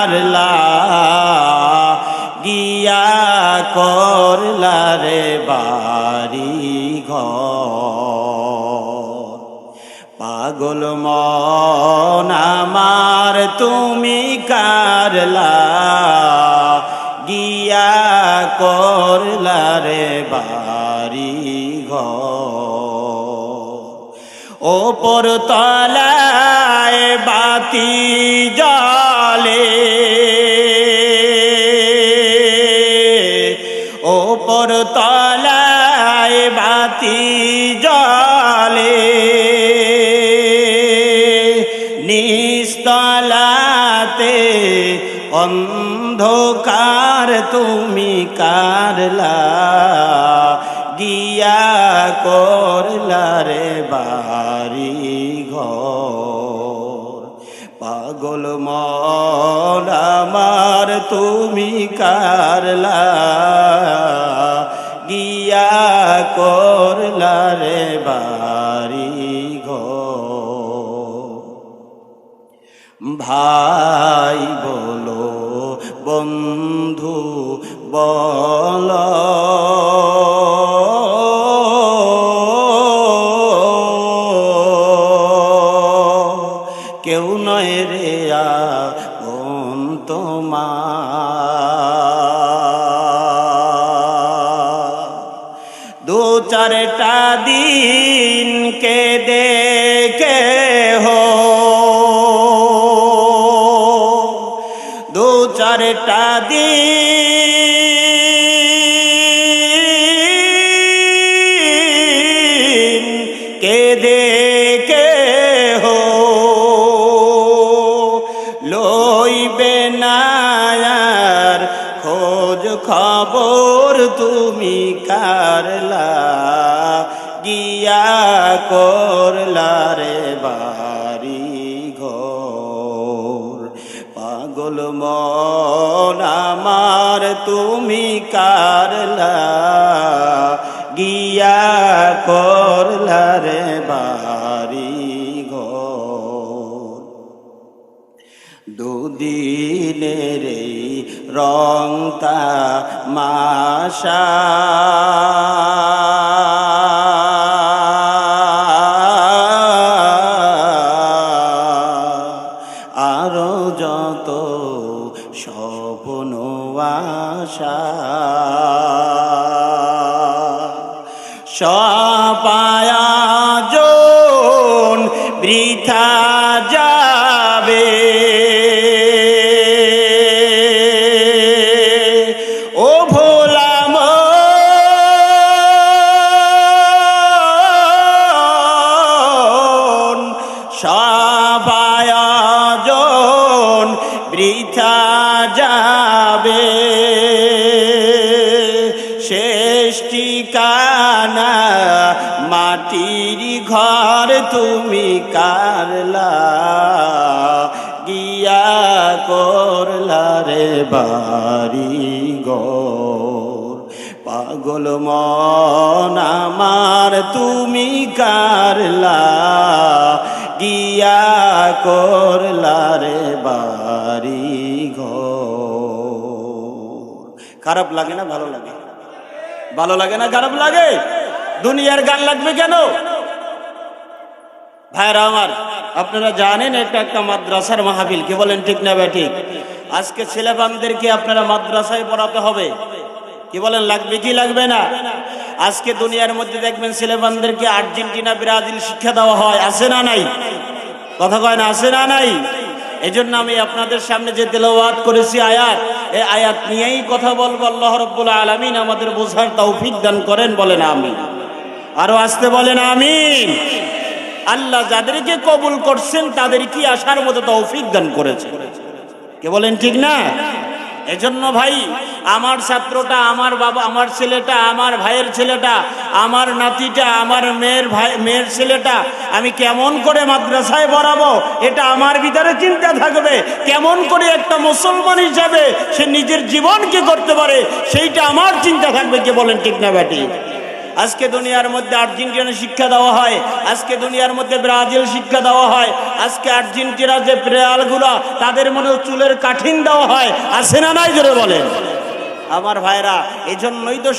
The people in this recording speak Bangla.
করলা গিয়া করলা রে বাড়ি ঘর। পাগল মন আমার তুমি কারলা গিয়া করলা রে বাড়ি ঘর। ওপর তলায় বাতি জ্বলে, ওপর তলায় বাতি জ্বলে, নিস্তলাতে অন্ধকার তুমি কারলা গিয়া করলা রে বাড়ি ঘর। পাগল মন আমার তুমি কারলা গিয়া করলা রে বাড়ি ঘর। ভাই বলো বন্ধু বলো কেউ নয় রে আপন তোমার। দু চারটা দিন কে দেখে হো, দু চারটা দিন কে দেখে হো, লইবে না আর খোঁজ খবর তুমি কারলা গিয়া করলা রে বাড়ি ঘর। পাগল মন আমার তুমি কারলা গিয়া করলা রে বাড়ি ঘর। দুদিনের রং তামাশা আরো যত স্বপ্ন আশা সব আয়োজন বৃথা যাবে, ও ভোলা মন সব আয়োজন বৃথা যাবে। শেষ ঠিকানা মাটির ঘর তুমি কারলা গিয়া করলা রে বাড়ি ঘর। পাগল মন আমার তুমি কারলা গিয়া করলা রে বাড়ি ঘর। খারাপ লাগে না ভালো লাগে? ভালো লাগে না খারাপ লাগে? দুনিয়ার গান লাগবে কেন? ভাইরা আমার, আপনারা জানেন এটা একটা মাদ্রাসার মাহফিল, কি বলেন ঠিক না ব্যাঠিক? আজকে ছেলেবানদেরকে আপনারা মাদ্রাসায় পড়াতে হবে, কি বলেন লাগবে কি লাগবে না? আজকে দুনিয়ার মধ্যে দেখবেন ছেলেবানদেরকে আর্জেন্টিনা ব্রাজিল শিক্ষা দেওয়া হয়, আছে না নাই? কথা কয় না, আছে না নাই? এই জন্য আমি আপনাদের সামনে যে তেলাওয়াত করেছি আয়াত, এই আয়াত নিয়েই কথা বলবো। আল্লাহ রাব্বুল আলামিন আমাদের বোঝার তৌফিক দান করেন, বলেন আমিন। আরো আসতে বলেন আমিন। আল্লাহ যাদেরকে কবুল করছেন তাদের কি আসার মতো তৌফিক দান করেছে, কে বলেন ঠিক না? এজন্য ভাই, আমার ছাত্রটা, আমার বাবা, আমার ছেলেটা, আমার ভাইয়ের ছেলেটা, আমার নাতিটা, আমার মেয়ের ছেলেটা আমি কেমন করে মাদ্রাসায় পড়াবো, এটা আমার ভিতরে চিন্তা থাকবে। কেমন করে একটা মুসলমান হিসাবে সে নিজের জীবনকে করতে পারে, সেইটা আমার চিন্তা থাকবে, কে বলেন ঠিক না বেটি? আজকে দুনিয়ার মধ্যে আর্জেন্টিনা শিক্ষা দেওয়া হয়, আজকে দুনিয়ার মধ্যে ব্রাজিল শিক্ষা দেওয়া হয়, আজকে আর্জেন্টিনা যে প্লেয়ারগুলো তাদের মনে চুলের কাঠিন দেওয়া হয়, আছে না নাই জোরে বলেন আমার ভাইরা। এজন্যই তো